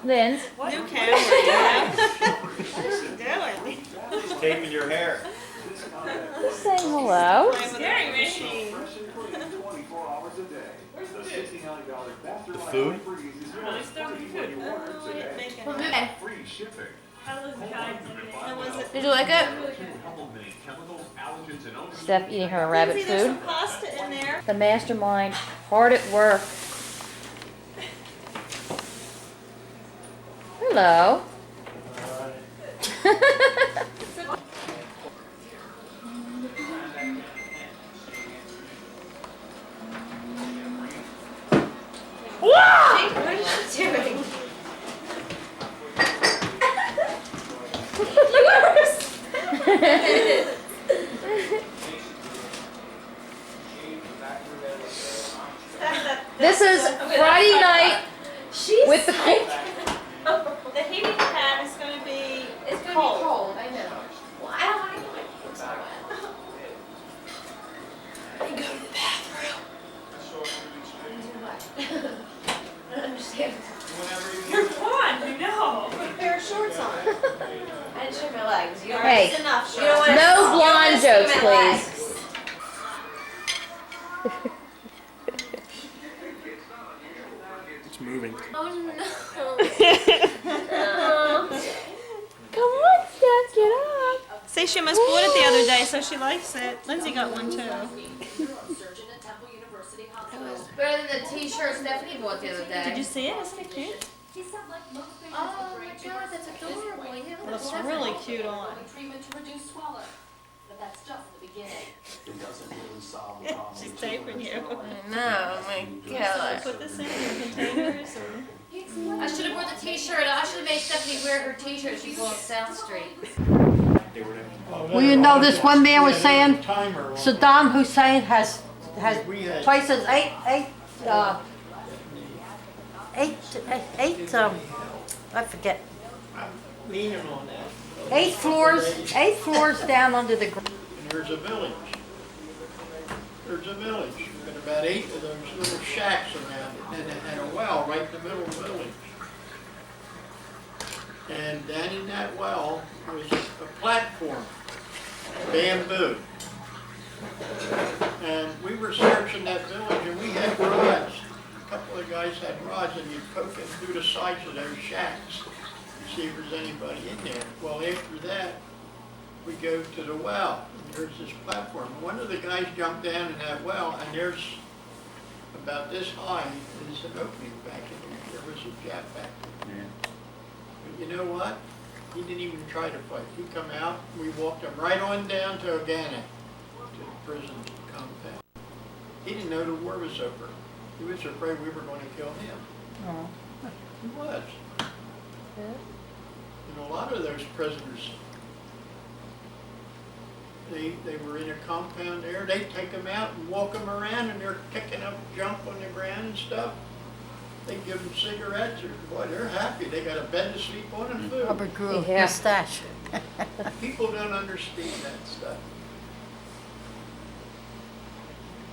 Lynn's. New camera, you know? What is she doing? She's taping your hair. Just saying hello. Playing with the machine. The food? How was it? Did you like it? Steph eating her rabbit Lindsay, there's food. some pasta in there. The mastermind, hard at work. Hello. What is she doing? This is Friday night with the cold. The heating pad is going to be It's gonna cold. be cold, I know. Well, I don't like it. It's not wet. Go to the bathroom. Do what? I don't understand. You're fun, you know. Put a pair of shorts on. I didn't show my legs. You don't Hey, It's enough, you don't Sean. wanna- No you don't wanna blonde see jokes, my please. legs. It's moving. Oh no. Come on, Steph, get up. See, she almost bought it the other day, so she likes it. Lindsay got one too. Better than the t-shirt Stephanie bought the other day. Did you see it? Isn't it cute? Oh my god, that's adorable. Yeah, It looks really cute on. She's taping you. No, my god. Put this in your containers or... I should have worn the t-shirt. I should have made Stephanie wear her t-shirt. She bought South Street. Well, you know, this one man was saying Saddam Hussein has places I forget. Leaning on that. 8 floors down under the ground. And there's a village. There's a village, and about 8 of those little shacks around it, and a well right in the middle of the village. And down in that well was a platform, bamboo. And we were searching that village, and we had rods. A couple of guys had rods, and you'd poke it through the sides of those shacks to see if there's anybody in there. Well, after that, we go to the well, and there's this platform. One of the guys jumped down in that well, and there's about this high, there's an opening back in there. There was a jab back there. But you know what? He didn't even try to fight. He come out, we walked him right on down to Oganek, to the prison compound. He didn't know the war was over. He was afraid we were going to kill him. Oh. He was. And a lot of those prisoners, they were in a compound there. They'd take them out and walk them around, and they're kicking up junk on the ground and stuff. They give them cigarettes, or boy, they're happy. They got a bed to sleep on and food. Robert Grew, Yeah. mustache. People don't understand that stuff.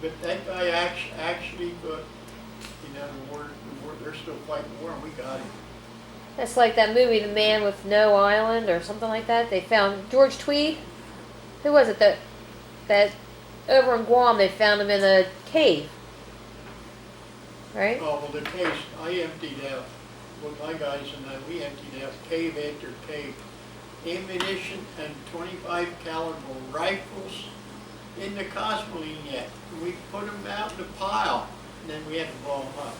But that guy actually thought, you know, the war, they're still fighting the war, and we got him. That's like that movie, The Man with No Island, or something like that. They found George Tweed. Who was it that over in Guam they found him in a cave, right? Oh, well, the case, I emptied out, with my guys and I, we emptied out cave after cave. Ammunition and 25 caliber rifles in the Cosmoline. We put them out in a pile, and then we had to blow them up.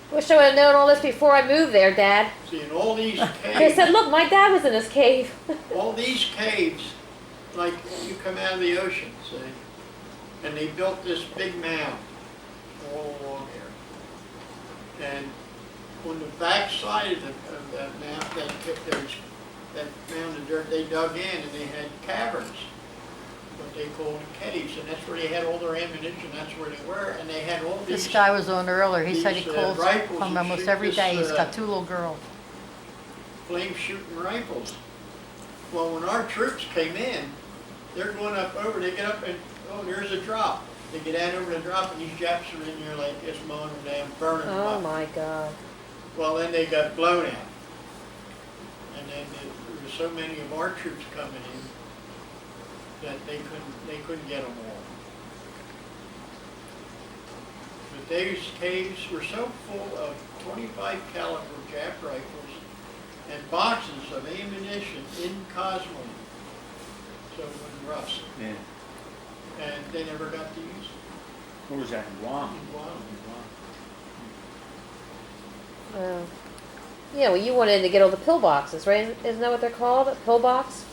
Wish I would have known all this before I moved there, Dad. See, in all these They caves, said, look, my dad was in this cave. all these caves, like you come out of the ocean, see, and they built this big mound all along here. And on the back side of that mound, that mound of dirt, they dug in and they had caverns, what they called caves, and that's where they had all their ammunition. That's where they were, and they had all these. This guy was on earlier. He said he these, calls rifles from that almost shoot every this, day. He's got 2 little girls. flame shooting rifles. Well, when our troops came in, they're going up over, they get up and, oh, there's a drop. They get out over the drop and these Japs are in there like this, mowing them down, burning them Oh up. my God. Well, then they got blown out. And then there were so many of our troops coming in that they couldn't get them all. But those caves were so full of 25 caliber Jap rifles and boxes of ammunition in Cosmoline, so it wouldn't rust. Yeah. And they never got to use it. Where was that, in Guam? Wow. Yeah, well, you wanted to get all the pillboxes, right? Isn't that what they're called? A pillbox?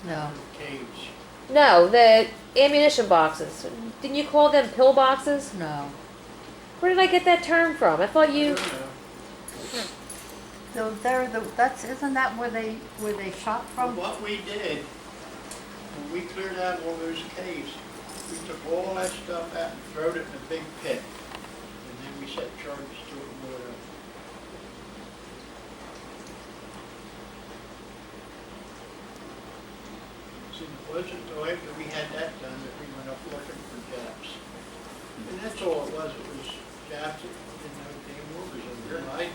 No. Caves. No, the ammunition boxes. Didn't you call them pillboxes? No. Where did I get that term from? I thought I you. don't know. So isn't that where they shot Well, from? what we did, when we cleared out all those caves, we took all that stuff out and threw it in a big pit. And then we set charges to it and blew it up. See, it wasn't until after we had that done that we went up looking for Japs. And that's all it was Japs that didn't know damn war was over here, right?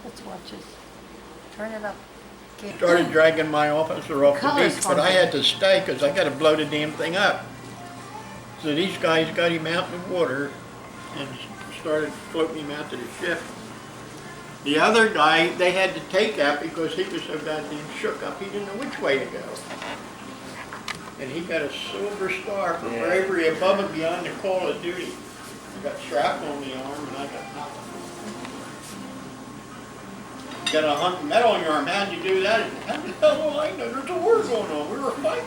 Let's watch this. Turn it up. Started dragging my officer off the Color's beach, but I had to stay because I got to blow the damn thing up. So these guys got him out in the water and started floating him out to the ship. The other guy, they had to take out because he was so goddamn shook up, he didn't know which way to go. And he got a silver star for bravery above and beyond the call of duty. I got shrapnel on the arm and I got nothing. You got a hunk of metal on your arm, how'd you do that? How the hell do I know? There's a war going on, we were fighting.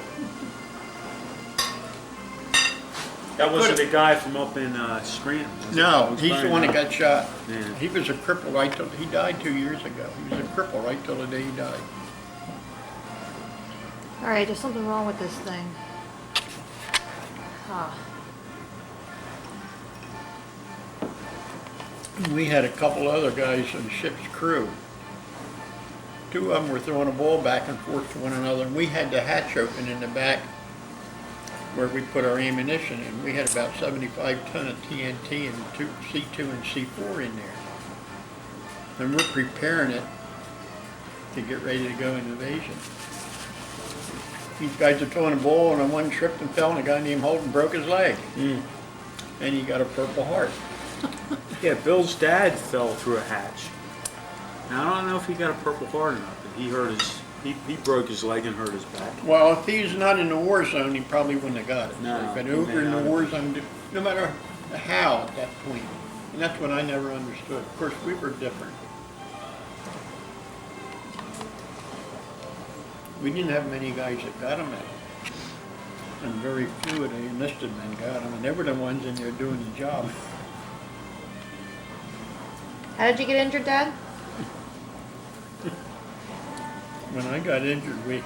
That wasn't the guy from up in Scranton. was it? No, he's the one that got shot. Yeah. He was a cripple right till, he died 2 years ago. He was a cripple right till the day he died. All right, there's something wrong with this thing. Huh. We had a couple other guys on the ship's crew. Two of them were throwing a ball back and forth to one another, and we had the hatch open in the back where we put our ammunition in. We had about 75 ton of TNT and C2 and C4 in there. And we're preparing it to get ready to go in invasion. These guys are throwing a ball, and one tripped and fell, and a guy named Holden broke his leg. And he got a Purple Heart. Yeah, Bill's dad fell through a hatch. Now, I don't know if he got a Purple Heart or not, but he hurt he broke his leg and hurt his back. Well, if he's not in the war zone, he probably wouldn't have got it. No, But he over may in the not war have. zone, no matter how at that point. And that's what I never understood. Of course, we were different. We didn't have many guys that got them at. And very few of the enlisted men got them, and they were the ones in there doing the job. How did you get injured, Dad? When I got injured, we had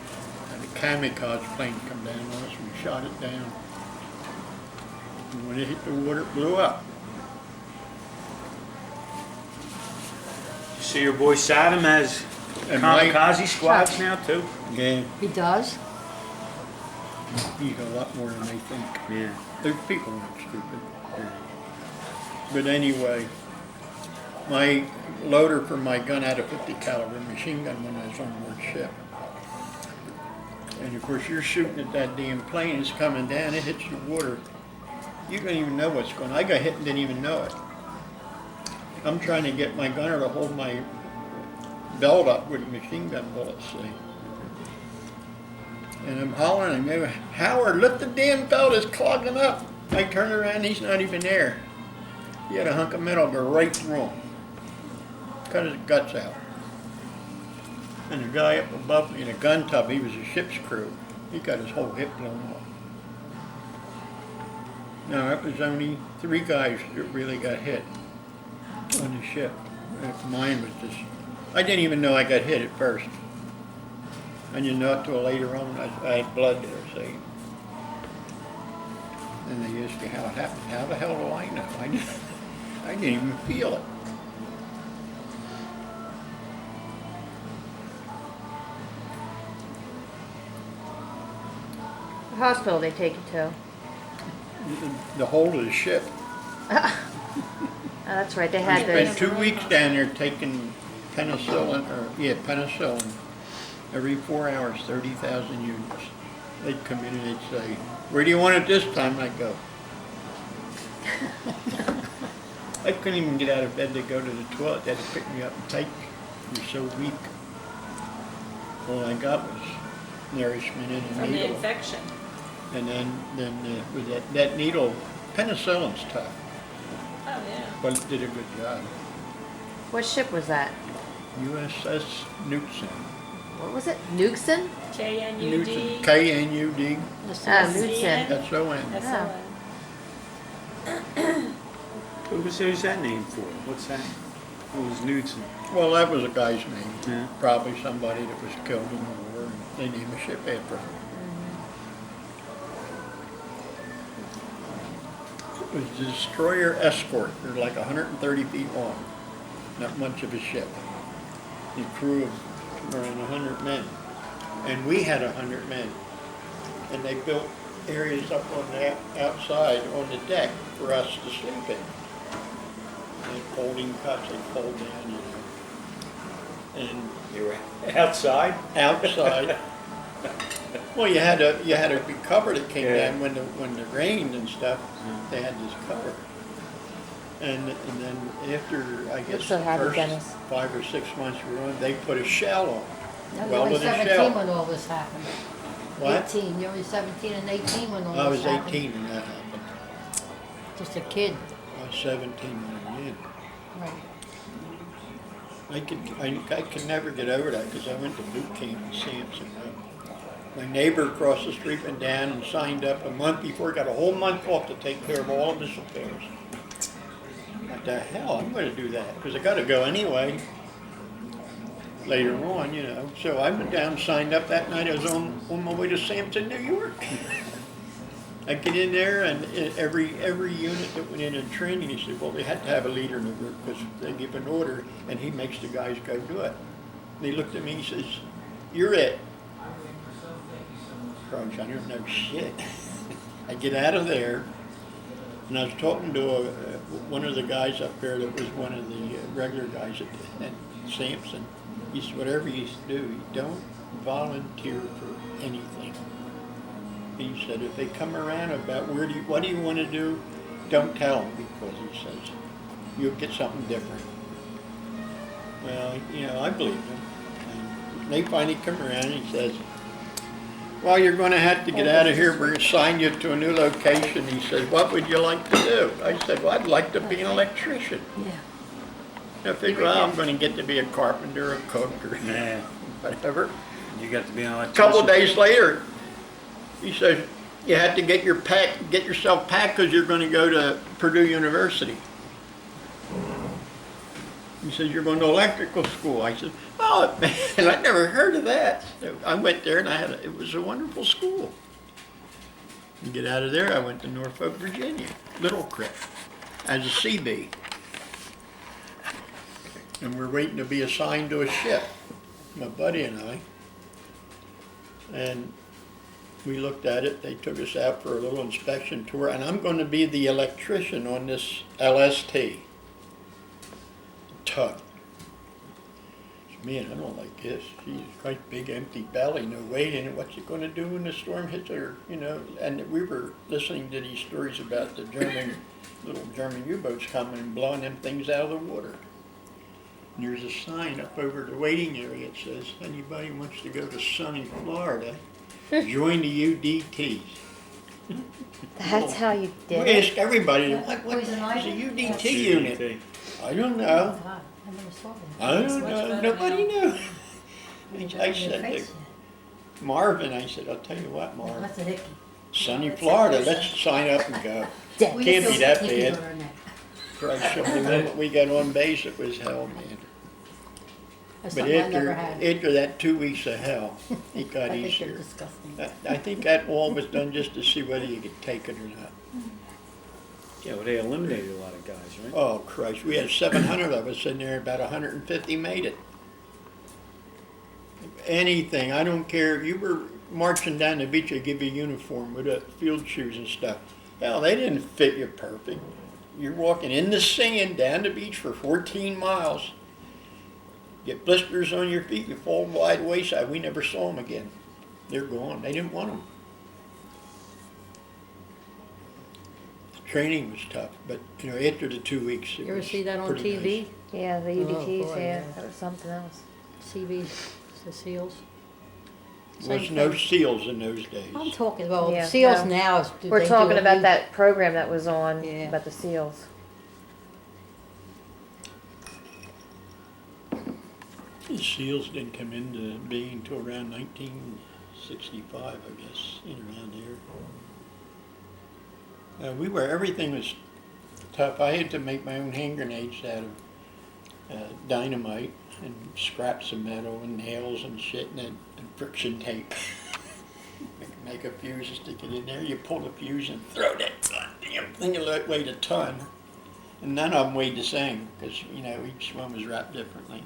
a kamikaze plane come down on us, we shot it down. And when it hit the water, it blew up. You see your boy Saddam has And Mike- kamikaze squads now too? Yeah, He does? he's a lot more than they think. Yeah. Those people aren't stupid. But anyway, my loader for my gun had a 50 caliber machine gun when I was on board ship. And of course, you're shooting at that damn plane, it's coming down, it hits the water. You don't even know what's going on. I got hit and didn't even know it. I'm trying to get my gunner to hold my belt up with machine gun bullets, see. And I'm hollering at him, Howard, lift the damn belt, it's clogging up. I turn around, he's not even there. He had a hunk of metal go right through him. Cut his guts out. And the guy up above me in a gun tub, he was a ship's crew. He got his whole hip blown off. Now, it was only 3 guys that really got hit on the ship. Mine was just, I didn't even know I got hit at first. I didn't know it till later on, I had blood there, see. And they asked me how it happened. How the hell do I know? I didn't even feel it. The hospital they take you to. the whole of the ship. Oh, that's right. They We had spent those. 2 weeks down there taking penicillin every 4 hours, 30,000 units. They'd come in and they'd say, "Where do you want it this time?" I'd go. I couldn't even get out of bed to go to the toilet. They had to pick me up and take me. I was so weak. All I got was nourishment in a From the needle. infection. And then with that needle, penicillin's tough, Oh, yeah. but it did a good job. What ship was that? USS Knudsen. What was it? Newkson? K-N-U-D. K-N-U-D, Newton. S-O-N. S-O-N. Who's that name for? What's that? It was Knudsen. Well, that was a guy's name. Yeah. Probably somebody that was killed in the war, and they named a ship after him. It was the destroyer escort. They're like 130 feet long. Not much of a ship. The crew of around 100 men. And we had 100 men. And they built areas up on the outside on the deck for us to sleep in. And folding cots, they fold down, you know. And You were outside? outside. Well, you had a big cover that came Yeah. down when it rained and stuff. They had this cover. And then after, I guess, so the happy, first Dennis. 5 or 6 months we were on, they put a shell on. No, you were Welded a 17 shell. when all this happened. What? 18, you were 17 and 18 when all I was this happened. 18 when that happened. Just a kid. I was 17 when I went in. Right. I could never get over that because I went to boot camp in Sampson. My neighbor across the street went down and signed up a month before, got a whole month off to take care of all of his affairs. What the hell, I'm going to do that because I got to go anyway later on, you know. So I went down, signed up that night. I was on my way to Sampson, New York. I get in there, and every unit that went in training, he said, well, they had to have a leader in the group because they give an order, and he makes the guys go do it. And he looked at me, he says, "You're it." Crunch, I don't know shit. I get out of there, and I was talking to one of the guys up there that was one of the regular guys at Sampson. He said, whatever you do, don't volunteer for anything. He said, if they come around about what do you want to do, don't tell them, because he says, you'll get something different. Well, you know, I believe him. And they finally come around and he says, well, you're going to have to get out of here. We're going to assign you to a new location. He says, what would you like to do? I said, well, I'd like to be an electrician. Yeah. I figured, well, I'm going to get to be a carpenter, a cook, or Nah. whatever. You got to be an A electrician. couple of days later, he says, you had to get yourself packed because you're going to go to Purdue University. He says, you're going to electrical school. I said, oh, man, I never heard of that. So I went there and it was a wonderful school. And get out of there, I went to Norfolk, Virginia, Little Creek, as a CB. And we're waiting to be assigned to a ship, my buddy and I. And we looked at it, they took us out for a little inspection tour, and I'm going to be the electrician on this LST tug. Man, I don't like this. Geez, quite big empty belly, no weight in it. What's it going to do when the storm hits her, you know? And we were listening to these stories about the little German U-boats coming and blowing them things out of the water. And there's a sign up over the waiting area that says, anybody wants to go to sunny Florida, join the UDTs. That's how you We did it. asked everybody, what is Poison a ivy? UDT unit? I don't know. God, I never saw that. I don't It's much know. better Nobody now. knew. You I your said face to Marvin, I said, I'll tell you what, yet. Marvin, That's a hickey. sunny Florida, let's sign up and go. Dead. We Can't still be that hickey bad. on our neck. Christ, the moment we got on base, it was hell, man. That's But something I never had. after that 2 weeks of hell, it got I think they're easier. disgusting. I think that all was done just to see whether you could take it or not. Yeah, well, they eliminated a lot of guys, right? Oh, Christ, we had 700 of us in there, about 150 made it. Anything, I don't care, you were marching down the beach, they give you a uniform with field shoes and stuff. Hell, they didn't fit you perfect. You're walking in the sand down the beach for 14 miles. Get blisters on your feet, you fall wide wayside. We never saw them again. They're gone. They didn't want them. The training was tough, but you know, after the 2 weeks, it You ever was see that on pretty TV? nice. Yeah, the Oh, UDTs, boy, yeah, yeah. that was something else. TV, the seals. There was no seals in those days. I'm talking, well, Yeah, seals no. now is. We're they talking do about it- that program that was on, Yeah. about the seals. The seals didn't come into being until around 1965, I guess, in around there. Everything was tough. I had to make my own hand grenades out of dynamite and scraps of metal and nails and shit and friction tape. make a fuse, stick it in there, you pull the fuse and throw that goddamn thing that weighed a ton. And none of them weighed the same because, you know, each one was wrapped differently.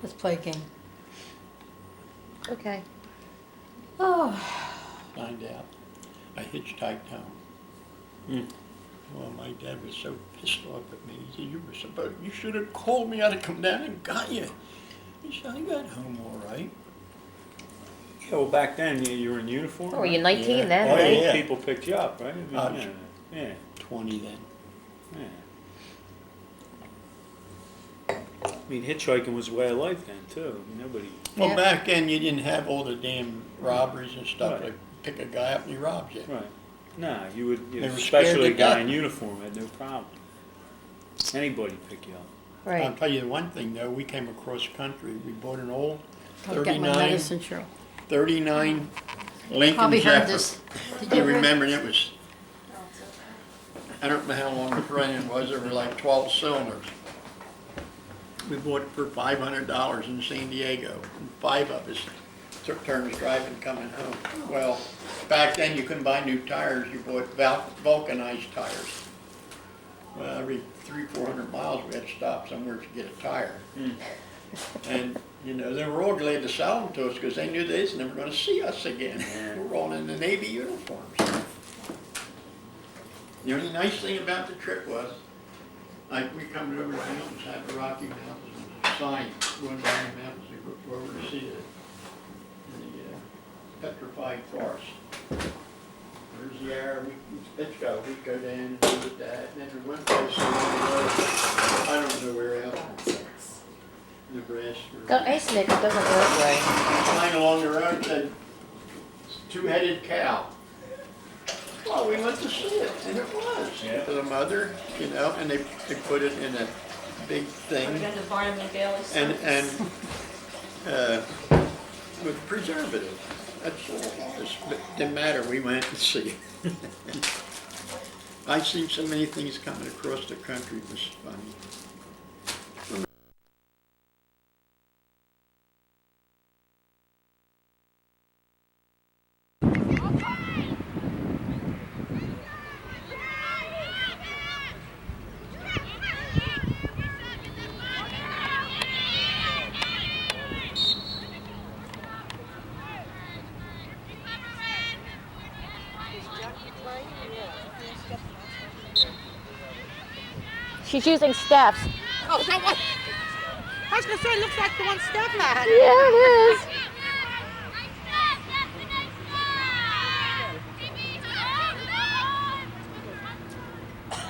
Let's play a game. Okay. Oh, Find out. I hitchhiked home. Hmm. Well, my dad was so pissed off at me. He said, you should have called me. I'd have come down and got you. He said, I got home all right. Yeah, well, back then, you were in uniform. Oh, were you right? 19 Yeah. then, Oh, right? yeah. People picked you up, right? I mean, Uh, yeah. 20 then. Yeah. I mean, hitchhiking was a way of life then, too. Nobody. Well, Yeah. back then you didn't have all the damn robberies and stuff. Right. Like pick a guy up and he robs you. Right. Nah, you would, They were especially a scared to guy death. in uniform had no problem. Anybody pick you up. I'll Right. tell you one thing though, we came across country. We bought an old I'll get my 39, medicine, Cheryl. 39 Lincoln Probably heard Zephyr. this. Did You you ever? remember it was, I don't know how long the run was, there were like 12 cylinders. We bought it for $500 in San Diego, and 5 of us took turns driving coming home. Well, back then you couldn't buy new tires, you bought vulcanized tires. Well, every 300-400 miles we had to stop somewhere to get a tire. And, you know, they were all glad to sell them to us because they knew they was never going to see us again. We were all in the Navy uniforms. The only nice thing about the trip was, like, we come over the mountains, have the Rocky Mountains, and a sign going down the mountains, we go over to see the petrified forest. There's the arrow, let's go, we'd go down and do that, and then there one place along the road, I don't know where else, Nebraska. Got ice Nick, it doesn't work right. Sign along the road said, two-headed cow. Well, we went to see it, and it was. Yeah. For the mother, you know, and they put it in a big thing, We got the vitamin Bailey and with preservative. That's all it was. But it didn't matter, we went to see it. I've seen so many things coming across the country, it was funny. She's using Steph's. Oh, that one. I was gonna say, it looks like the one Steph had. Yeah, it is.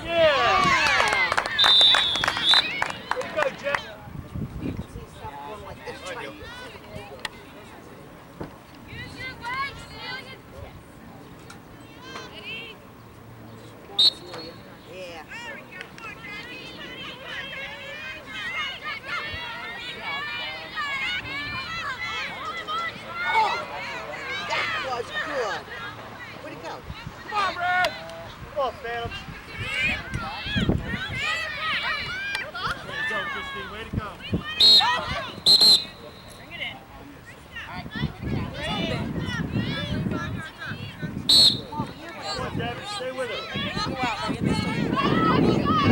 Yeah. Oh, that was good. Where'd it go? Come on, Brad! Come on, Phantoms. Way to go, Christine. Way to go. Bring it in. Come on, Devin. Stay with her. Go out, Megan. This way.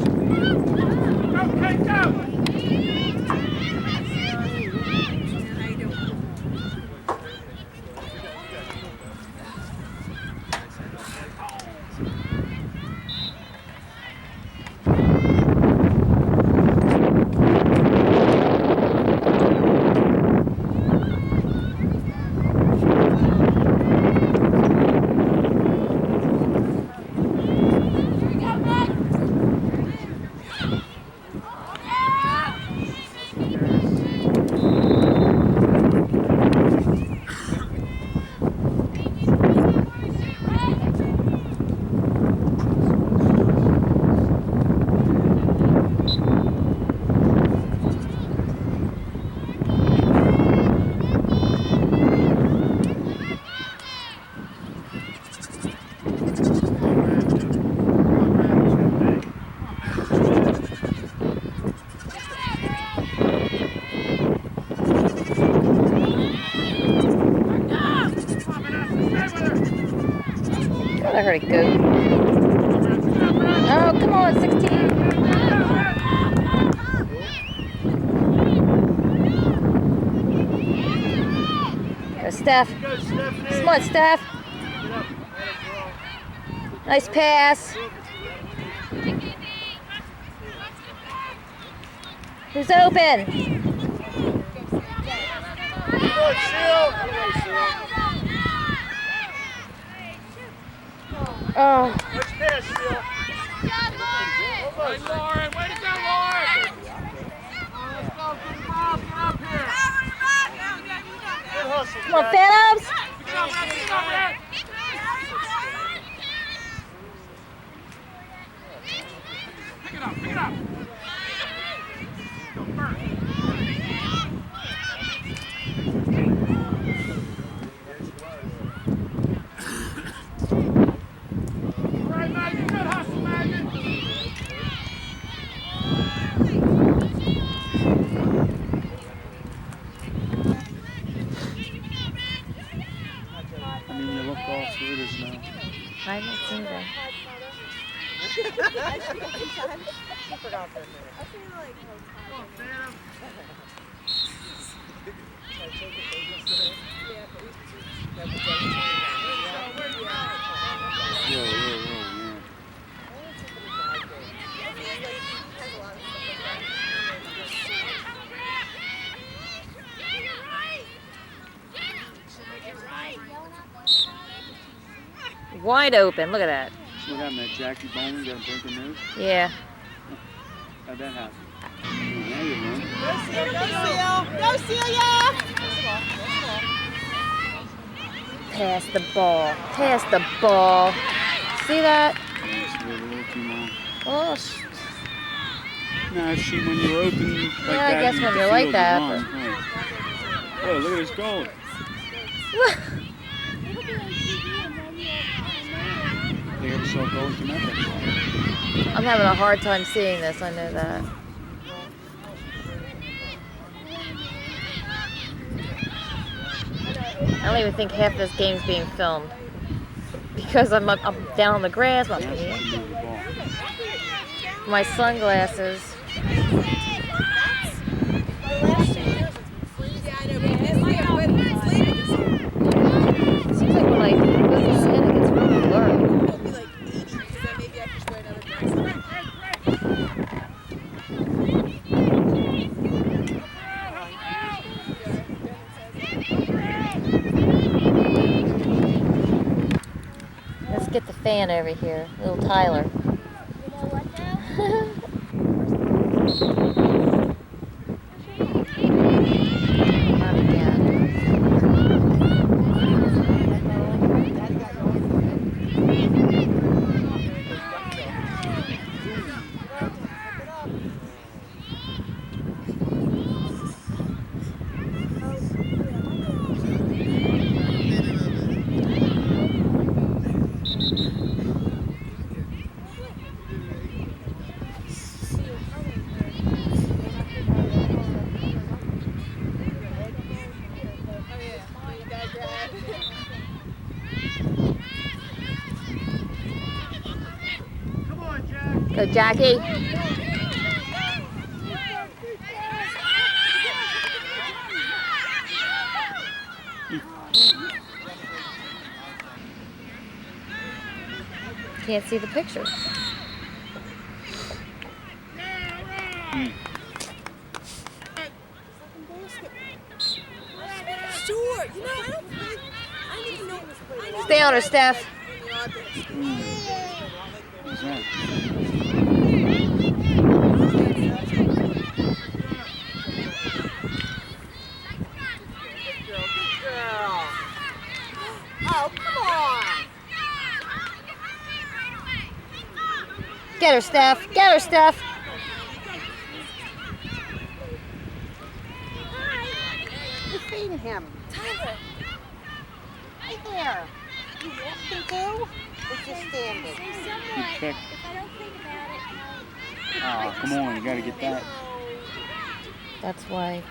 Go, Kate, go! How you doing? I heard a goat. Oh, come on, 16. Go, Steph. Go, Stephanie. Come on, Steph. Get up. Nice pass. Who's open? Good, Seal. Oh, Nice pass, Seal. Right, Lauren. Way to go, Lauren. Let's go. Good ball. Get up here. Good hustle, come on, Jack. Phantoms. Good job, Red. Good job, Red. Pick it up. Pick it up. Go first. All right, Maggie. Good hustle, Maggie. I mean, you look all through this now. I haven't seen that. Go, Phantom. Whoa, man. Wide open. Look at that. So what happened? That Jackie Bowman got a broken nose? Yeah. How'd that happen? Now you know. Go, Celia! Pass the ball. Pass the ball. See that? Just wait a little too long. Oh, No, she, when you're open like Yeah, I that, guess in when the you're like field, that, you run, right. Oh, look at this goal. They ever saw a goal come out that far? I'm having a hard time seeing this. I know that. I don't even think half this game's being filmed because I'm down on the grass. Now she can move the ball. My sunglasses. Seems like when I look at skin, it gets really blurry. Let's get the fan over here, little Tyler. Not again. Come on, Jack. Go, Jackie. Can't see the picture. Sure, you know, I don't think, I don't even know. Stay on her, Steph. What's that? Oh, come on. Get her, Steph. Get her, Steph. Who's feeding him? Tyler. Right there. You walking too? Or just standing? Good kick. Oh, come on, you gotta get that. That's why.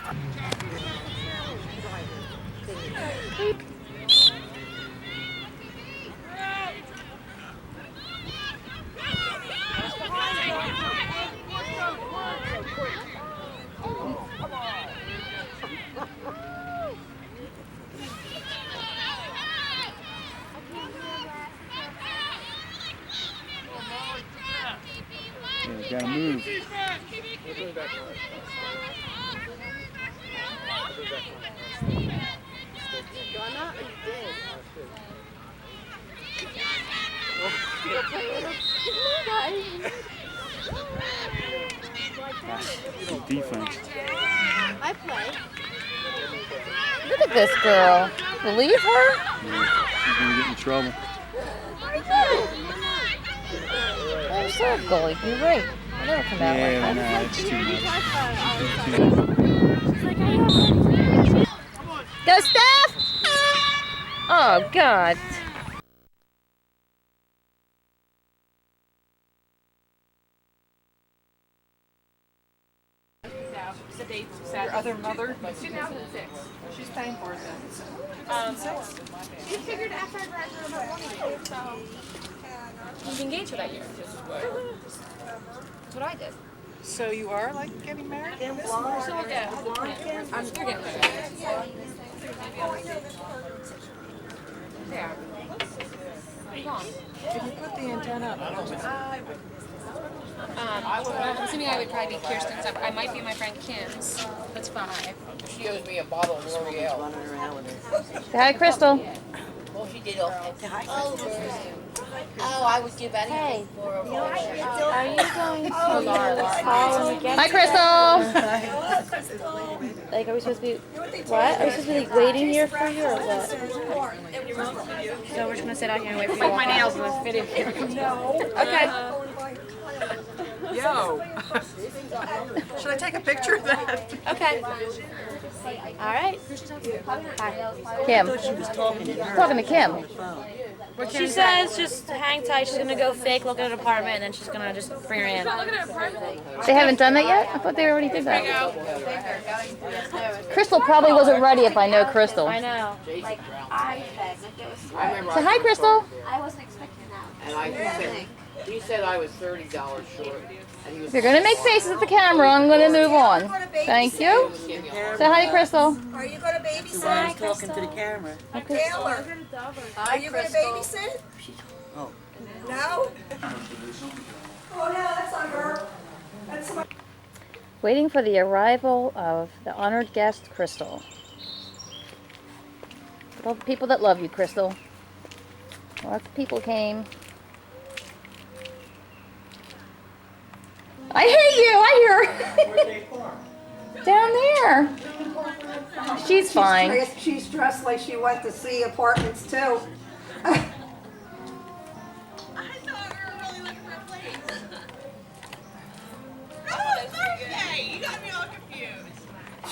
You gotta move. Defense. I play. Look at this girl. Believe her? She's gonna get in trouble. I'm so goalie. You're right. I never come out like Yeah, that. no, it's too much. Go, Steph! Oh, God. Your other mother? 2006. She's paying for it then. 2006? She figured after I graduated about wanting to, so. He was engaged for that year. That's what I did. So you are like getting married? I'm still getting married. There. Long. If you put the antenna up, I'm assuming I would probably be Kirsten's. I might be my friend Kim's. That's 5. She owes me a bottle of L'Oreal. Say hi, Crystal. Well, she did. Oh, I would give anything for a Are you going to call and get Hi, Crystal. Like, are we supposed to be, what? Are we supposed to be like, waiting here for you or what? So we're just gonna sit out here and wait for you. Like my nails and fit in here. No. Okay. yo. Should I take a picture of that? Okay. All right. Hi. Kim. Talking to Kim. She says just hang tight. She's gonna go fake look at an apartment and then she's gonna just bring her in. They haven't done that yet? I thought they already did that. Crystal probably wasn't ready if I know Crystal. I know. Like, I remember Say hi, Crystal. I wasn't expecting that. and he said I was $30 short. And he was If you're gonna make faces at the camera, I'm gonna move on. Thank you. Say hi to Crystal. Are you going to babysit? Hi, talking to the Taylor, are you going to babysit? Oh. No? Oh, no, that's not her. That's my... Waiting for the arrival of the honored guest, Crystal. All the people that love you, Crystal. Lots of people came. I hate you. I hear her. Down there. She's fine. She's dressed like she went to see apartments, too. I thought we were really looking for a place. Oh, it's Thursday! You got me all confused.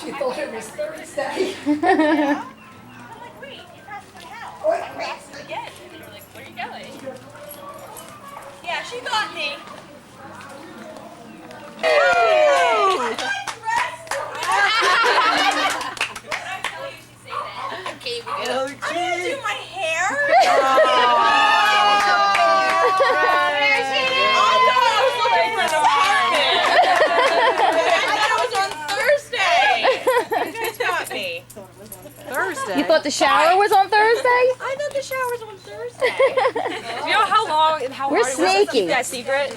She thought it was Thursday. I'm like, wait, you passed my house. Wait, I passed it again. And you were like, where are you going? Yeah, she got me. I'm gonna do my hair. I thought I was looking for an apartment. I thought it was on Thursday. You guys got me. Thursday. You thought the shower was on Thursday? I thought the shower was on Thursday. You know how long and how We're hard it was to sneaky. keep that secret?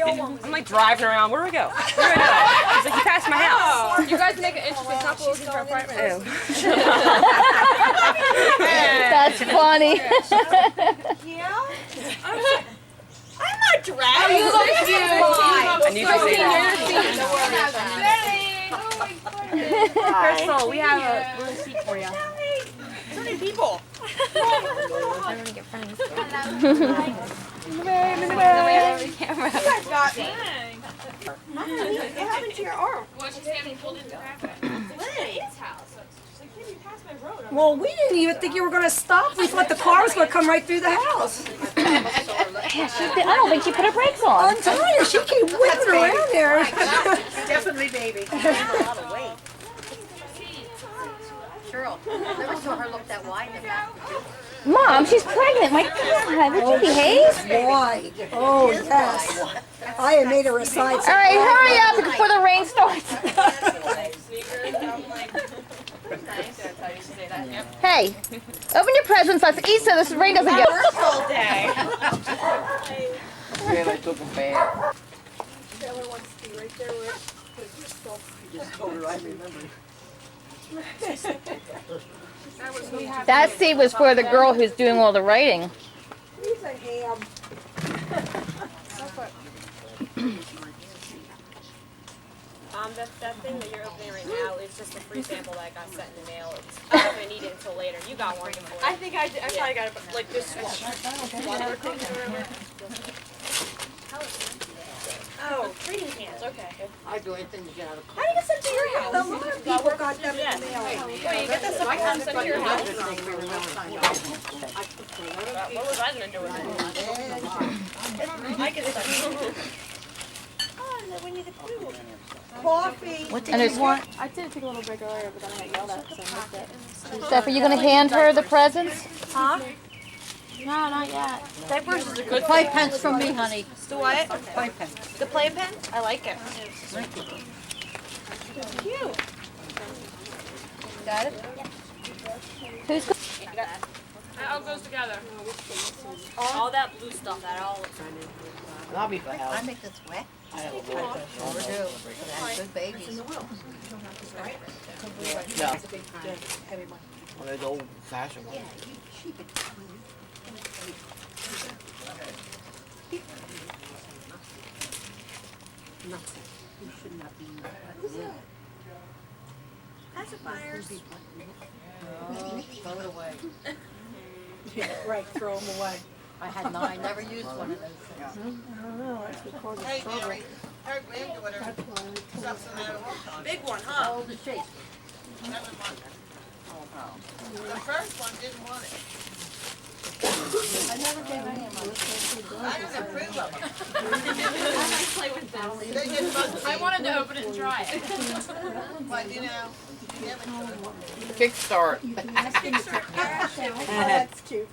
I'm like driving around. Where do we go? Where do I go? He's like, you passed my house. You guys make an interesting couple looking for apartments. That's funny. Yeah? I'm not dragged. You look cute. I knew you would say that. Crystal, we have a little seat for you. So many people. I want to get friends. You guys got me. What happened to your arm? Well, she's getting pulled into traffic. It's house. She's like, Kim, you passed my road. I'm Well, we didn't even think you were going to stop. We thought the car was going to come right through the house. I don't think she put her brakes on. I'm telling you, she keep whipping around there. Definitely, baby. Cheryl, never saw her look that wide in the back. Mom, she's pregnant. My God, would you behave? Why? Oh, yes. I had made her a side. All right, hurry up before the rain starts. Hey, open your presents. Let's eat so this rain doesn't get. all day. Then I took a bath. See right there where it put your stuff. You just told her I remember. That seat was for the girl who's doing all the writing. He's a ham. That thing that you're opening right now is just a free sample that got sent in the mail. I'm not gonna need it until later. You got one before. I think I probably got it, like this one. Oh, reading cans, okay. I do anything to get out of How do you get sent to your house? A lot of people got them in the mail. Wait, you get this form sent to your house? What was I gonna do with it? I get Oh, and then we need the food. Coffee. And there's one. I did take a little break earlier, but then I got yelled at, so I missed it. Steph, are you going to hand her the presents? Huh? No, not yet. Diapers is a good Playpens from me, honey. The what? Playpen. The playpen? I like it. Cute. Got it? Who's It all goes together. All that blue stuff, that all looks I'll be for help. I make this wet. I have a Sure do. Good babies. No. Well, there's old fashioned ones. Pacifiers. Throw it away. Right, throw them away. I had 9, never used one of those things. I don't know, that's what caused the trouble. Her granddaughter sucks them out of her. Big one, How huh? old is she? 7 months. The first one didn't want it. I never gave any of mine. I didn't approve of them. Play with this. They just must I wanted to open it and try it. But you know, Kickstart. Oh, that's cute.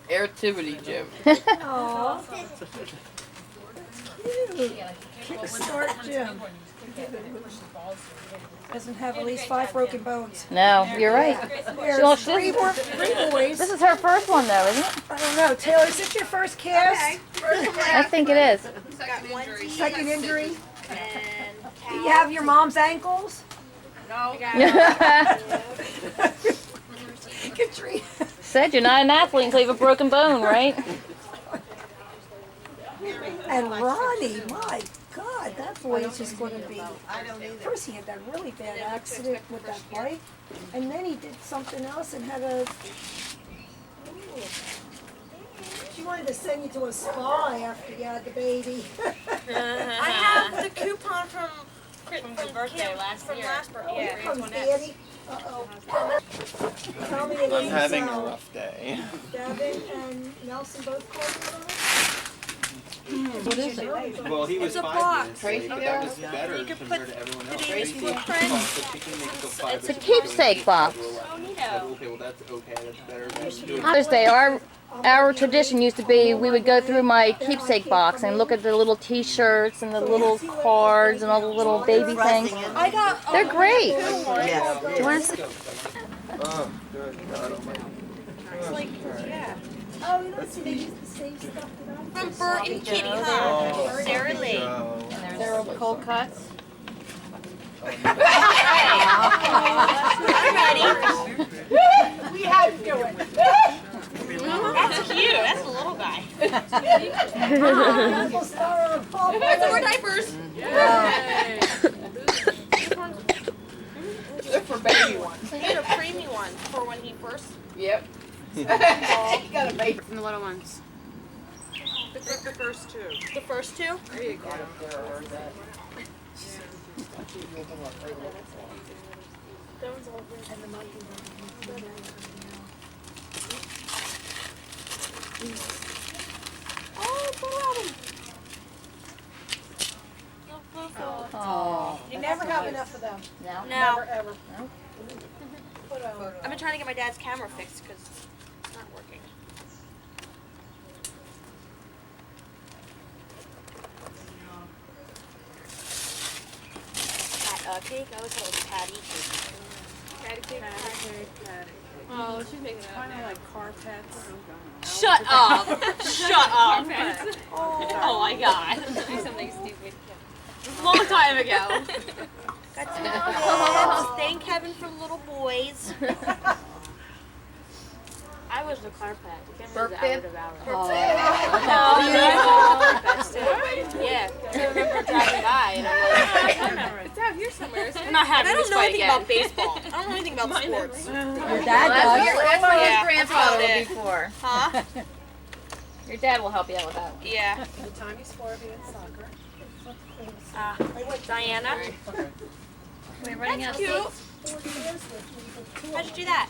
Airtivity Jim. Aww. Kickstart Jim. Doesn't have at least 5 broken bones. No, you're right. There's three boys. This is her first one, though, isn't it? I don't know. Taylor, is this your first cast? I think it is. Second injury? Do you have your mom's ankles? Katrina. Said you're not an athlete until you have a broken bone, right? And Ronnie, my God, that boy is just going to be. First, he had that really bad accident with that bike, and then he did something else and had a. She wanted to send you to a spa after you had the baby. I have the coupon from From birthday last year. Oh, here comes Daddy. Uh-oh. Tell me it I'm is, having a rough day. Devin and Nelson both called What is it? Well, he was It's a 5 box. minutes late, but that was better You can compared put to everyone the else. baby's Tracy footprint. thought that she can make it till 5 It's a minutes keepsake box. before Oh, I said, neato. okay, well, that's okay, that's better than doing Father's Day, our tradition used to be we would go through my keepsake box and look at the little T-shirts and the little cards and all the little baby things. I got. They're great. Yes. Do you want to see? Oh, good God almighty. It's like, yeah. Oh, you don't see they use the same stuff that I From Bert and Kitty, huh? Oh, Sarah Lee. Joe. They're cold cuts. I'm ready. We had to do it. That's cute. That's a little guy. Apple star on Paul. There's more diapers. They're for baby ones. So get a preemie one for when he first. Yep. You got a baby. And the little ones. The first two. The first two? There you go. Oh. You never have enough of them. No. Never, ever. I've been trying to get my dad's camera fixed because it's not working. Cake? I always thought it was patty cake. Patty. Oh, she's making it kind of like carpets. Shut up! Shut up! Oh my god. Do something stupid. A long time ago. Got some bibs. Thank heaven for little boys. I was the car pack. You can't Burp remember the bib? hour. No, you guys best too. Yeah, I remember driving by and I'm like, I can't remember. It's out here somewhere, isn't it? I'm not having I don't this know fight anything again. about baseball. I don't know anything about sports. Your dad Well, does. that's what Yeah, his grandfather that's will about be for. Huh? Your dad will help you out with that. Yeah. The time you swore to be in soccer. Diana. We're running out of Cute. seats. How'd you do that?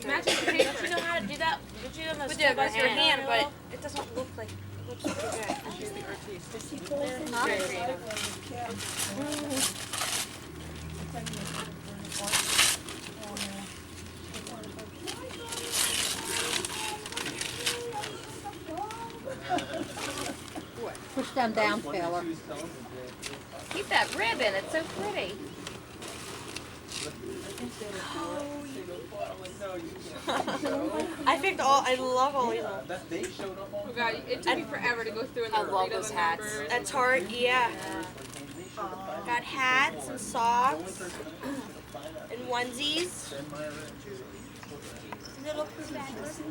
Imagine if you didn't know how to do that. Did you know We did it with your hand, but it doesn't look like it looks pretty good. She's the artiste. Huh? Very creative. Push them down, Taylor. Keep that ribbon. It's so pretty. I picked all. I love all these. Oh god, it took me forever to go through and I love read all those the hats. numbers. At Tarte, yeah. Got hats and socks and onesies. Little bags.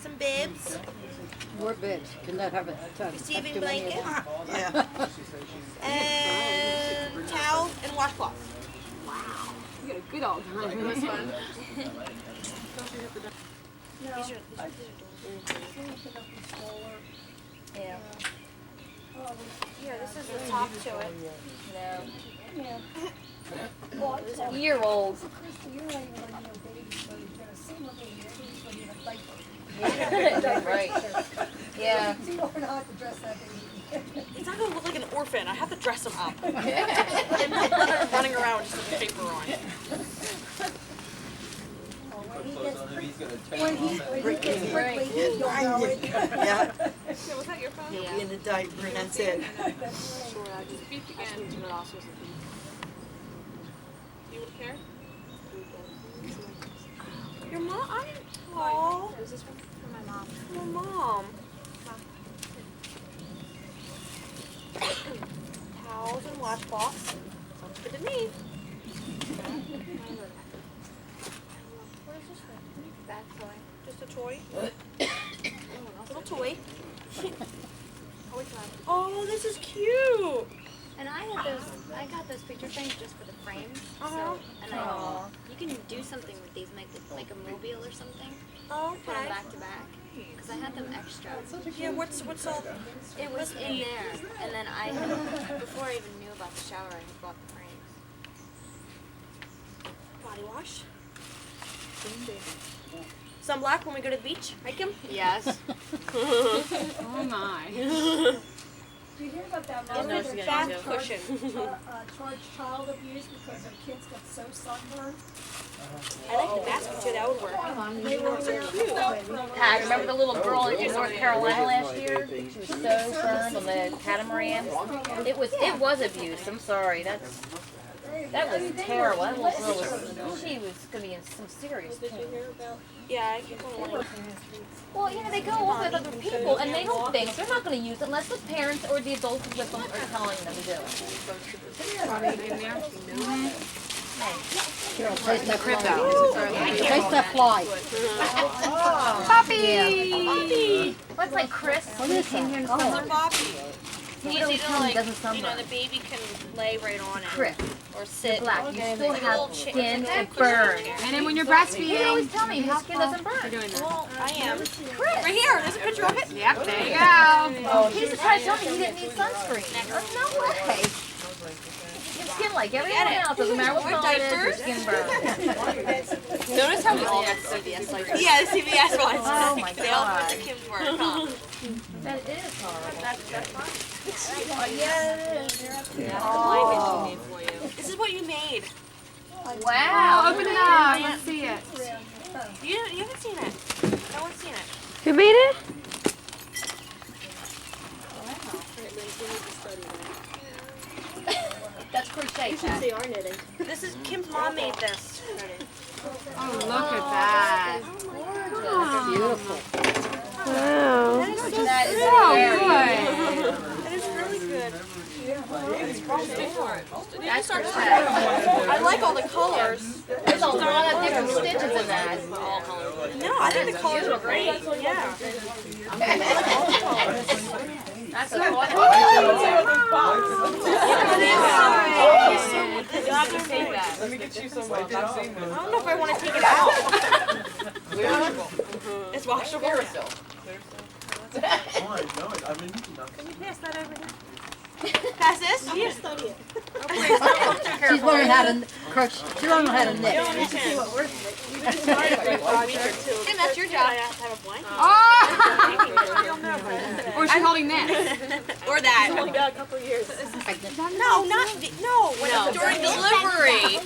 Some bibs. More bibs. Can that have a Receiving blanket. And towel and washcloth. You got a good old girl for this one. Yeah. Here, this is the top to it. No. Year-olds. Right. Yeah. He's not gonna look like an orphan. I have to dress him up. And let him running around with just a paper on. When he gets prickly, you'll know it. Yeah, So was that your phone? he'll be in a diaper and that's it. Sure, I just beep again. You would care? Your mom? Oh, Is this one for my mom? my mom. Towels and washcloths. Sounds good to me. What is this for? Back toy. Just a toy. Little toy. Oh, this is cute. And I had those. I got those picture frames just for the frames. So, and you can do something with these, make a mobile or something. Oh, Put them okay. back to back. Because I had them extra. Yeah, what's all? It was in there, and then I had, before I even knew about the shower, I had bought the frames. Body wash. Sunblock when we go to the beach, right, Kim? Yes. Oh my. Do you hear about that Yeah, no, mother she's that gonna Bath do. cushion. charged child abuse because her kids got so sunburned? I like the basket too. That would work. They were so cute. I remember the little girl in North Carolina last year. She was so burned on the catamaran. It was abuse. I'm sorry. That was terrible. That little girl she was gonna be in some serious pain. Yeah, I keep on wondering. Well, you know, they go off with other people and they don't think they're not gonna use it unless the parents or the adults with them are telling them to do it. Carol, taste that fly. Taste that fly. Puppy! What's like Chris? What is that? It's a Bobby. He It's doesn't like, doesn't you sunburn. know, the baby can lay right on it. Chris, Or sit. black. You still Like a little have chick- skin it's and a burn. And then when you're You always breastfeeding, tell me his skin doesn't burn. Well, I am. Chris. Right here. There's a picture of it. yep, there you go. Oh, he used to try to tell me he didn't need sunscreen. No way. Your skin like everyone else. Doesn't matter what color it is, your skin burns. Notice how we all got CVS lights. Yeah, the CVS ones. Oh my They all God. went to Kim's work, huh? That is horrible. That's fine. Oh, yeah. Oh. This is what you made. Wow. Open it up. Let's see it. You haven't seen it. No one's seen it. Who made it? That's crochet. You should see our knitting. This is Kim's mom made this. Oh, look at that. Beautiful. Wow. That is so That is So very good. That is really That's for I like all the colors. There's a lot of different stitches in that. No, I think the colors are great. Yeah. That's a lot. Let me get you some. I've seen I this. don't know if I want to take it out. It's washable. Oh, I know it. I've been eating nothing. Can you pass that over here? Pass this? Yes. She's learning how to, she's learning how to knit. Tim, that's your job. Have a blanket. Or is she holding that? Or that. Only got a couple years. No, not during delivery.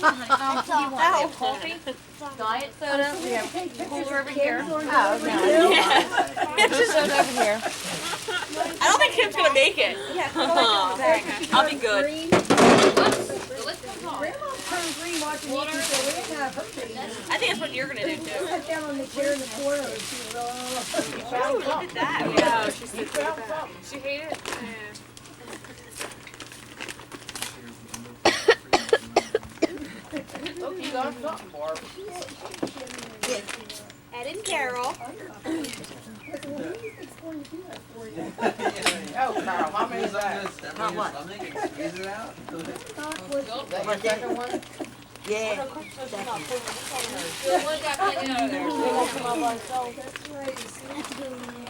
Coffee? Diet soda? We have cooler over here. Oh, no. Soda over here. I don't think Kim's gonna make it. Yeah, I'll be good. Grandma turned green watching you, so we didn't have her face. I think that's what you're gonna do too. Sat down on the chair in the corner and she was all. Oh, look at that. Yeah, she's She hated it. Look, you got something, Barb. Ed and Carol. Oh, Carl, how many is that? How much? Squeeze it out. My second one? Yeah.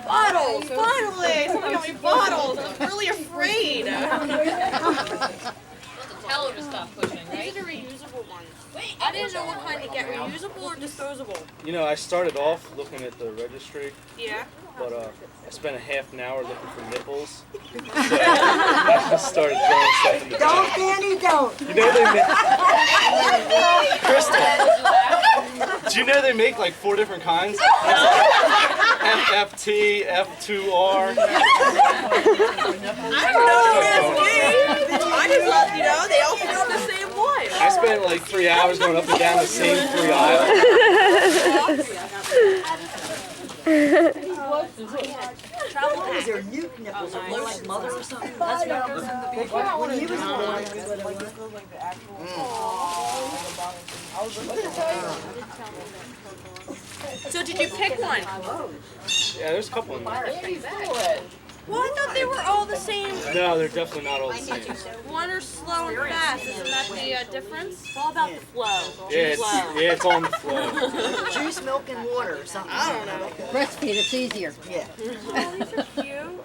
Bottles! Finally! Someone got me bottles! I was really afraid. Tell her to stop pushing, These are the reusable ones. I didn't know what kind to get, reusable or disposable. You know, I started off looking at the registry, Yeah. but I spent a half an hour looking for nipples. So I just started throwing stuff in the Don't, bag. Danny, don't. You know they make Crystal. Do you know they make like 4 different kinds? FFT, F2R. I don't know the FG. I just love, they all fit on the same one. I spent like 3 hours going up and down the same 3 aisles. What is there, nuke nipples or Lotus mother or something? That's what goes in the big one. When he was born, So did you pick one? Yeah, there's a couple in there. Well, I thought they were all the same. No, they're definitely not all the same. One are slow and fast. Isn't that the difference? It's all about the flow. Yeah, it's on the flow. Juice, milk, and water or something. I don't know. Breastfeed, it's easier. Yeah. Oh, these are cute.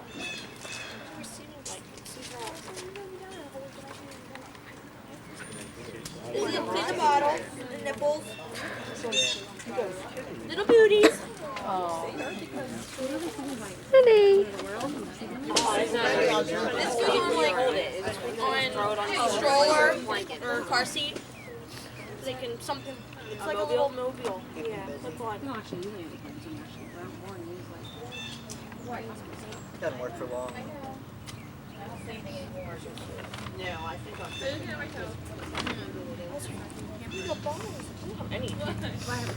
This is in the bottle, the nipples. Little booties. Honey. This goes on like on a stroller or car seat. They can something. It's like a little mobile. Yeah, look on. Doesn't work for long.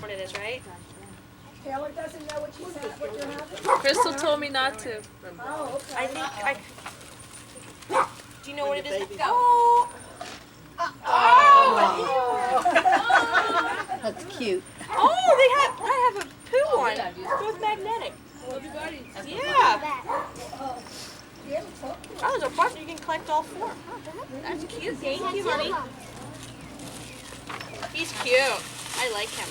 What it is, right? Taylor doesn't know what you're having? Crystal told me not to. Oh, okay. I think do you know what it is? Oh! That's cute. Oh, I have a poo one. Both magnetic. Yeah. Oh, there's a button you can collect all 4. That's cute. Thank you, honey. He's cute. I like him.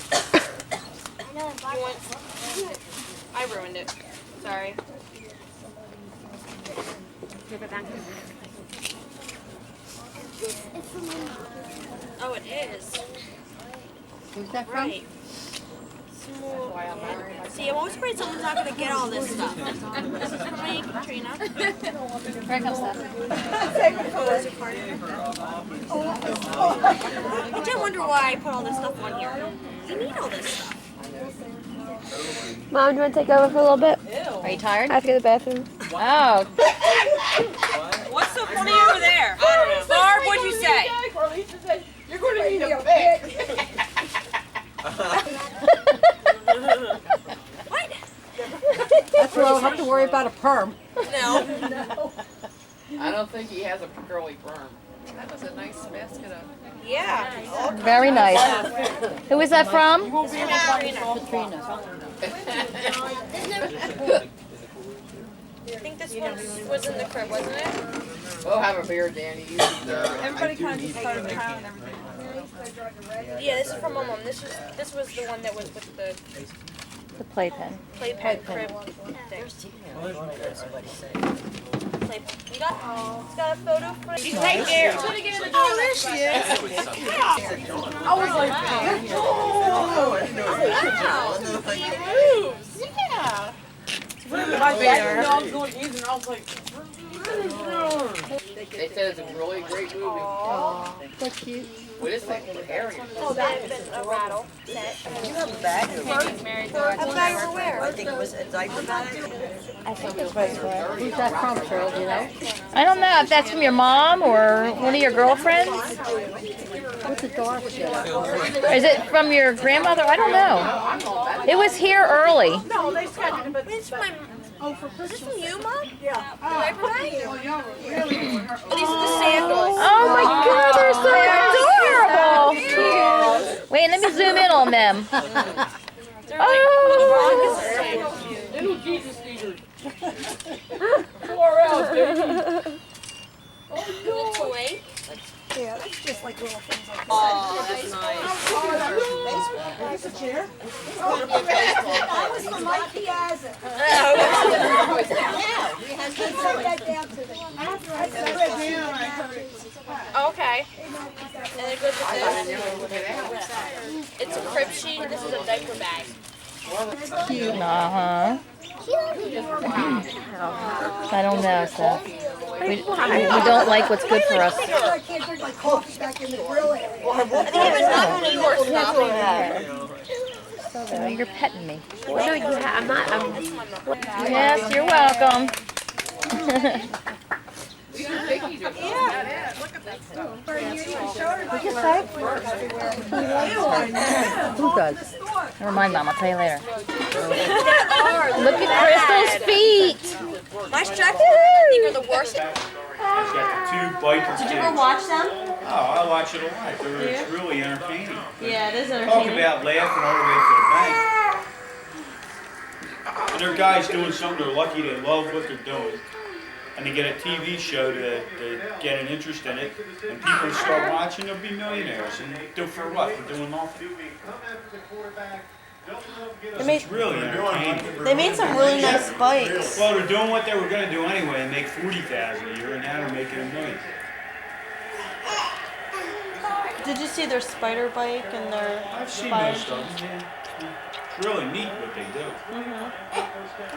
I ruined it. Sorry. Give it back. Oh, it is. Who's that from? Right. See, I'm always afraid someone's not going to get all this stuff. This is from me, Katrina. Here comes that. I did wonder why I put all this stuff on here. You need all this stuff. Mom, do you want to take over for a little bit? Are you tired? I have to go to the bathroom. Oh. What's so funny over there? I don't know. Barb, what'd you say? Carlisa said, you're going to need a fix. What? That's why I don't have to worry about a perm. No. I don't think he has a curly perm. That was a nice basket of. Yeah. Very nice. Who is that from? I think this one was in the crib, wasn't it? We'll have a beer, Danny. You Everybody kind of just started trying and everything. Yeah, this is from my mom. This was the one that was with the The playpen. playpen crib thing. Playpen. You got? It's got a photo for you. Right there. Oh, there she is. I was like, Yeah. my dad I was going to use and I was like, they said it's a really great movie. So cute. What is that? Harry. Oh, that's a rattle set. You have a bag of A bag for where? I think it was a diaper bag. I think it's right for it. Who's that from, Cheryl? Do you know? I don't know if that's from your mom or one of your girlfriends. What's the dark shit? Is it from your grandmother? I don't know. It was here early. No, they scheduled it, but it's my. Oh, for Christmas. Is this from you, Mom? Yeah. Diaper bag? Oh, these are the sandals. Oh my God, they're so adorable. Wait, let me zoom in on them. Oh. Little Jesus eaters. 4 hours, baby. Little toy. Yeah, that's just like little things like that. Oh, that's nice. There's a chair. That was from Mike Piazza. Take that down to the. Okay. And it goes with this. It's a crib sheet. This is a diaper bag. Cute. Uh-huh. I don't know, Seth. We don't like what's good for us. I can't drink my coffee back in the grill area. I think it was not New York stuff. So you're petting me. No, you I'm not. Yes, you're welcome. Who does? Never mind, Mom. I'll tell you later. Look at Crystal's feet. My jacket, I think, are the worst. He's got the two biker Did you kids. ever watch them? Oh, I watch it a lot. It's really entertaining. Yeah, it is Talk entertaining. about laughing all the way to the bank. And they're guys doing something they're lucky they love what they're doing. And they get a TV show to get an interest in it. And people start watching, they'll be millionaires. And do for what? For doing nothing. It's really entertaining. They made some really nice bikes. Well, they're doing what they were going to do anyway and make $40,000 a year, and now they're making $1 million. Did you see their spider bike and their I've seen spider? most of them, yeah. It's really neat what they do.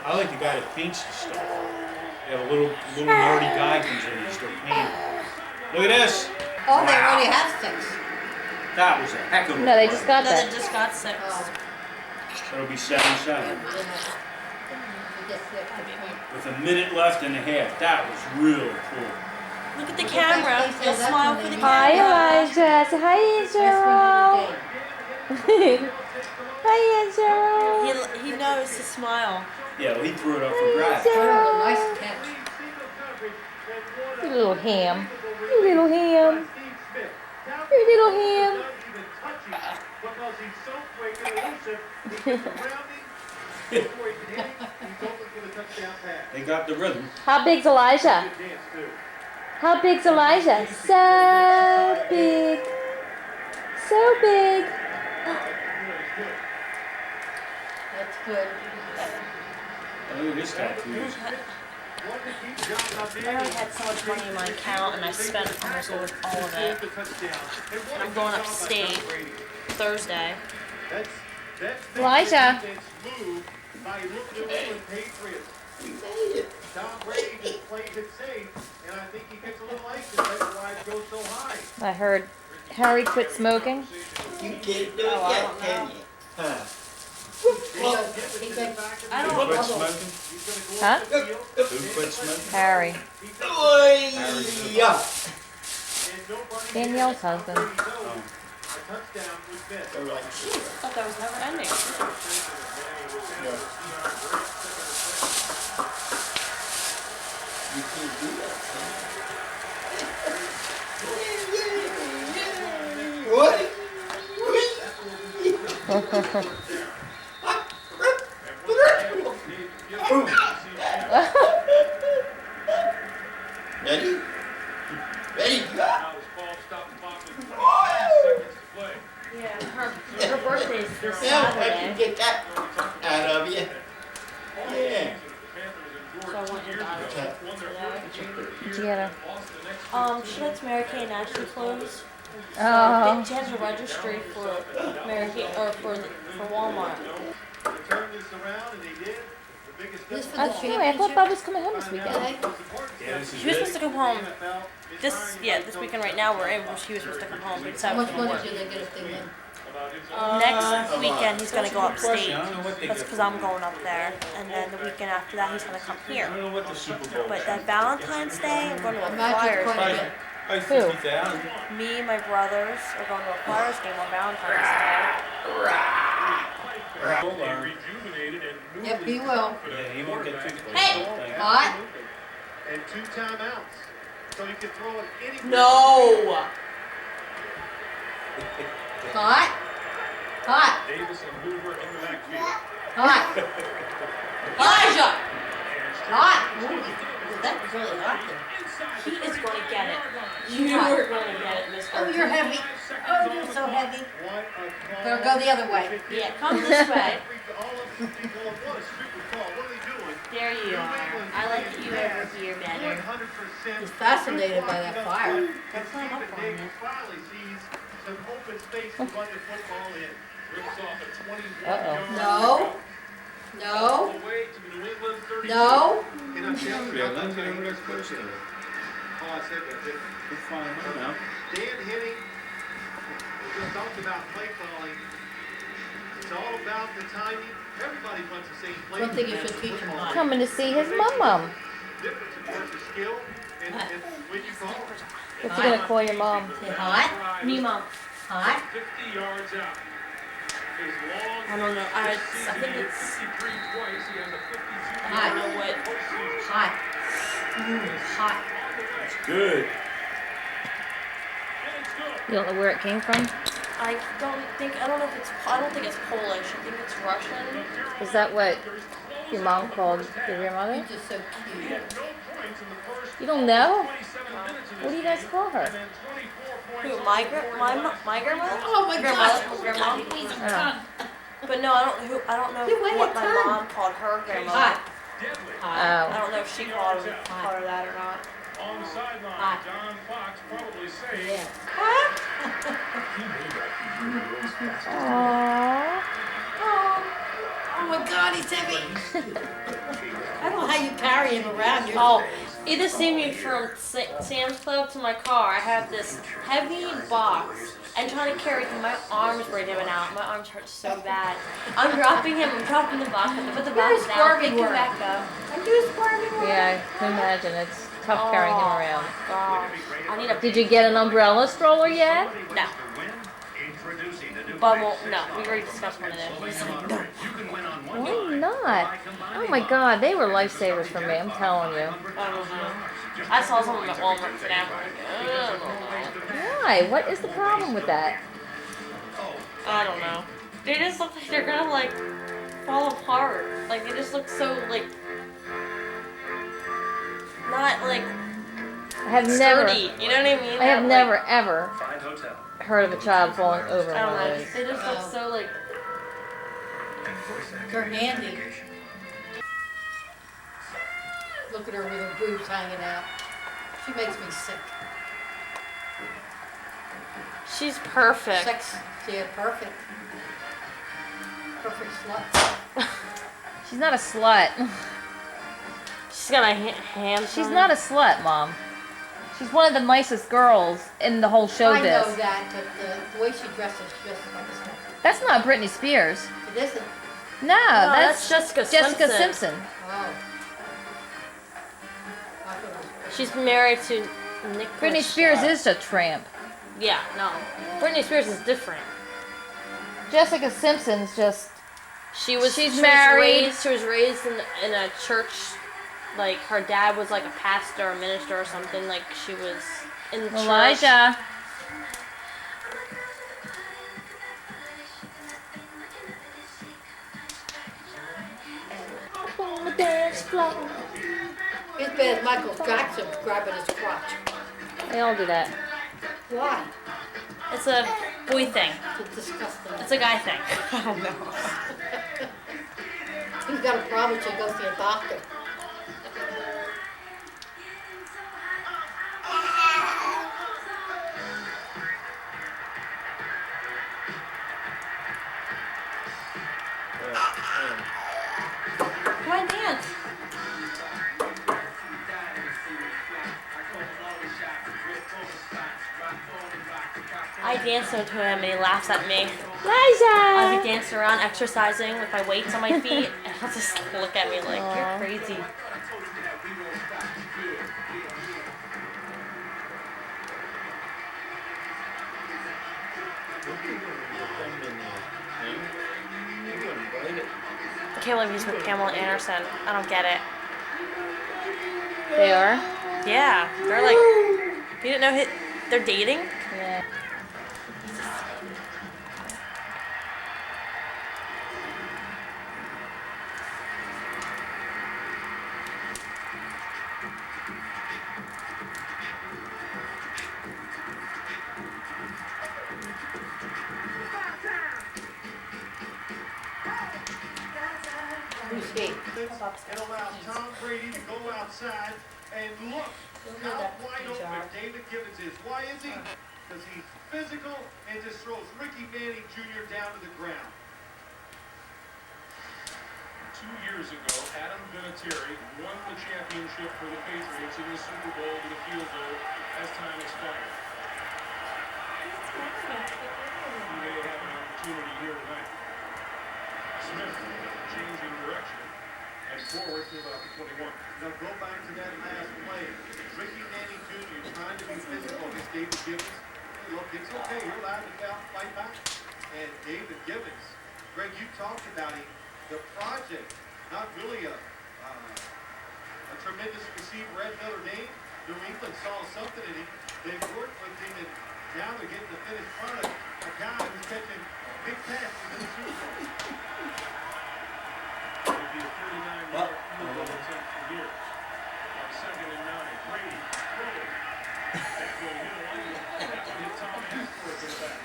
I like the guy that paints the stuff. They have a little nerdy guy comes in and starts painting. Look at this. Oh, they already have 6. That was a heck of a No, they just got No, they that. just got 6. That'll be 7-7. With a minute left and a half. That was really cool. Look at the camera. They'll smile for the Hi, camera. Elijah. Say hi, Angelo. Hi, Angelo. He knows to smile. Yeah, well, he threw it up for grabs. Nice catch. You little ham. You little ham. You little ham. They got the rhythm. How big's Elijah? How big's Elijah? So big. So big. That's good. Look at this tattoos. I already had so much money in my account and I spent almost all of it. I'm going upstate Thursday. Elijah. I heard Harry quit smoking. You can't do it yet, can you? Who quit smoking? Huh? Who quit smoking? Harry. Yeah. Danielle's husband. Oh. They're like, I thought that was never ending. you can't do that. Ready? Ready? Yeah, her birthday's this Yeah, I can Saturday. get that out of you. Yeah. So I want your daughter Did you get her? She likes Mary Kay and Ashley clothes. Oh. She has a registry for Mary Kay, or for Walmart. I thought Bob was coming home this weekend. She was supposed to come home this weekend right now we're in, she was supposed to come home, but decided How to much money work. do they get if they win? Next weekend he's gonna go upstate. I don't know what they That's get. because I'm going up there, and then the weekend after that he's gonna come I here. don't know what the Super Bowl But is. that Valentine's Day, I'm going to a Imagine Flyers quite a game. bit. Probably 50,000. Me, my brothers are going to a Flyers game on Valentine's Day. Yep, he will. Yeah, he won't get too close. Hey! Hot? And 2 timeouts. So you can throw it anywhere. No! Hot? Hot? Davis and Hoover in the backfield. Hot? Elijah! Hot? That was really hot there. He is going to get it. You are going to get it, Mister. Oh, you're heavy. Oh, you're so heavy. Better go the other way. Yeah, come this way. There There you are. I like you over here better. He's fascinated by that fire. Climb up on it. Finally sees some open space to run the football in. Rips off a 21-yard No. No. away to the New England 32. No. In a Yeah, Lynn's over there close to it. Oh, I said that, didn't I? We're fine, I don't know. Dan Henning, we just talked about play calling. It's all about the timing. Everybody runs the same play. One thing you should teach him on. Coming to see his mom. Difference in terms of skill and when you call. What's he gonna call your mom? Say hot? Me, Mom. Hot? 50 yards out. His long I don't know. I think it's. 53 twice. He has a 52. I don't know what. Hot. Hot. It's good. You don't know where it came from? I don't know if it's. I don't think it's Polish. I think it's Russian. Is that what your mom called your grandmother? You're just so cute. You don't know? What do you guys call her? Who? My grandmother. Oh my God. Grandma. But no, I don't know You waited what my time. mom called her grandmother. Hot. I Oh. don't know if she called her that or not. On the sideline, Hot. John Fox probably saying, Yeah. Aww. Oh my God, he's heavy. I don't know how you carry him around. You're Oh, you just see me from Sam's Club to my car. I have this heavy box. I'm trying to carry him. My arms were giving out. My arms hurt so bad. I'm dropping him. I'm dropping the box. I have to put the box down. Pick him back up. Are you a squirmy one? Yeah, I can imagine. It's tough carrying him around. Gosh. I need a Did you get an umbrella stroller yet? No. But no, we already discussed one of them. He's like, no. Why not? Oh my God, they were lifesavers for me. I'm telling you. I saw some of them at Walmart today. I'm like, ugh. Why? What is the problem with that? I don't know. They just look like they're gonna like fall apart. Like they just look so like not like I have never. sturdy. You know what I mean? I have That, never ever heard of a child falling over Like, I one don't of know. those. They just look so like. They're handy. Look at her with her boobs hanging out. She makes me sick. She's perfect. Sex. Yeah, perfect. Perfect slut. She's not a slut. She's got a hand. She's not a slut, Mom. She's one of the nicest girls in the whole show I know biz. that, but the way she dresses like a slut. That's not Britney Spears. It isn't. No, that's Jessica Jessica Simpson. Simpson. Oh. I thought it was She's married to Nick. Britney Spears is a tramp. Yeah, no. Britney Spears is different. Jessica Simpson's just. She's married. She was raised in a church. Like her dad was like a pastor, or minister, or something. Like she was in church. Elijah. dance floor. He's bad as Michael Jackson grabbing his crotch. They all do that. Why? It's a boy thing. It's disgusting. It's a guy thing. I don't know. He's got a problem, so he goes to a doctor. Come on, dance. I dance into him and he laughs at me. I'll be dancing around, exercising with my weights on my feet, and he'll just look at me like, you're crazy. I can't believe he's with Pamela Anderson. I don't get it. They are? Yeah, they're like, you didn't know they're dating? Yeah. Who's he? And allow Tom Brady to go outside and look how wide open David Gibbons is. Why is he? Because he's physical and just throws Ricky Manning Jr. down to the ground. 2 years ago, Adam Vinatieri won the championship for the Patriots in the Super Bowl in the field goal as time expired. He may have an opportunity here tonight. Smith changing direction and forward to about 21. Now go back to that last play. Ricky Manning Jr. trying to be physical against David Gibbons. Hey, look, it's okay. You're allowed to fight back. And David Gibbons, Greg, you talked about him. The project, not really a tremendous receiver at Notre Dame. New England saw something in him. They worked with him, and now they're getting the finished product. A guy who's catching big passes in the Super Bowl. It'll be a 39-yard field goal attempt from here. On 2nd and 9, Brady throwing. That will hit London. That will hit Tom Ashworth in the back.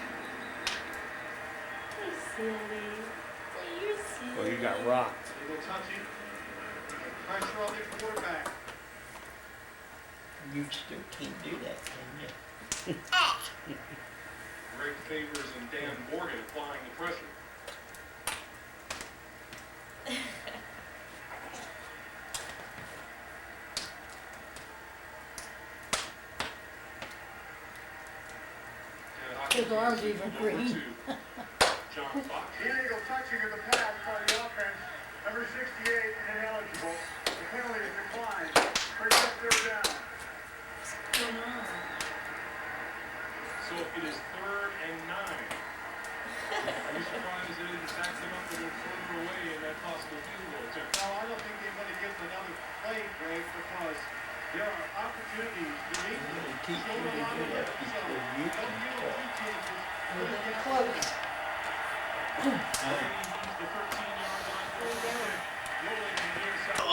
Well, you got rocked. They will touch him. Pressure on the quarterback. You still can't do that, can you? Greg Favors and Dan Morgan applying the pressure. His arms even green. John Fox. Illegal touching of the pass by the offense. Number 68 ineligible. The penalty is declined. Brings up third down. So it is 3rd and 9. Are you surprised they didn't back them up a little further away in that possible field goal attempt? No, I don't think they're going to give them another play, Greg, because there are opportunities. You need to Keep show a lot of it. So, don't give them two chances. Put it down. Close. Brady used the 13-yard line for a pick. Rolling to the near side.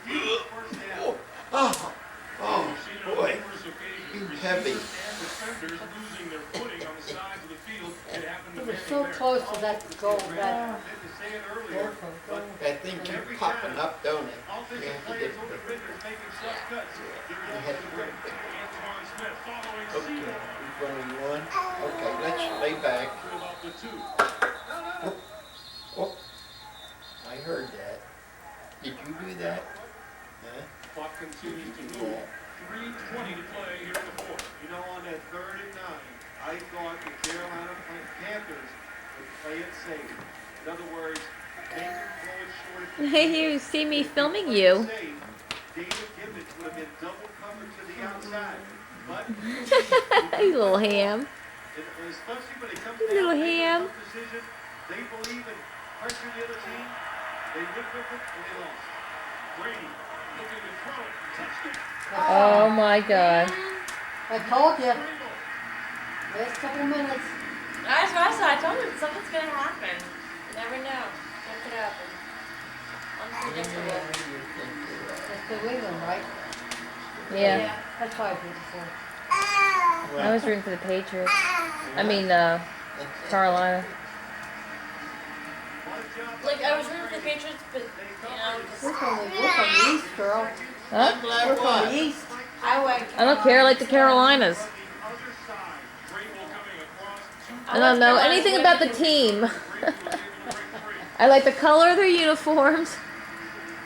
Huge first down. Oh, We've seen it on boy. numerous occasions. He's heavy. Receivers and defenders losing their footing on the sides of the field. It happened to He was Manning so there. close to that goal, I that meant to say it earlier, but That thing keeps popping up, don't it? offensive Yeah, he players did. or defenders making tough cuts. Give it up had to the to break. Antoine Smith following Okay, Seymour he's running one. Okay, let's lay back. to about the 2. Oh, I heard that. Did you do that? Huh? Clock continues to move. 3:20 to play here in the 4th. You know, on that 3rd and 9, I thought the Carolina Panthers would play it safe. In other words, they would throw it short. You see me filming you. Safe. David Gibbons would have been double covered to the outside. But, You little ham. especially when it comes You down little to making a ham. tough decision, they believe in pressuring the other team. They went with it and they lost. Brady looking to throw it. Touchdown. Oh my God. I told you. Last couple minutes. That's what I said. I told him something's gonna happen. You never know. What could happen? Unpredictable. New England, right? Yeah. That's why I did before. I was rooting for the Patriots. I mean, Carolina. Like, I was rooting for the Patriots, but, you know, We're from the East, girl. Huh? We're from the East. I don't care. I like the Carolinas. I don't know anything about the team. I like the color of their uniforms.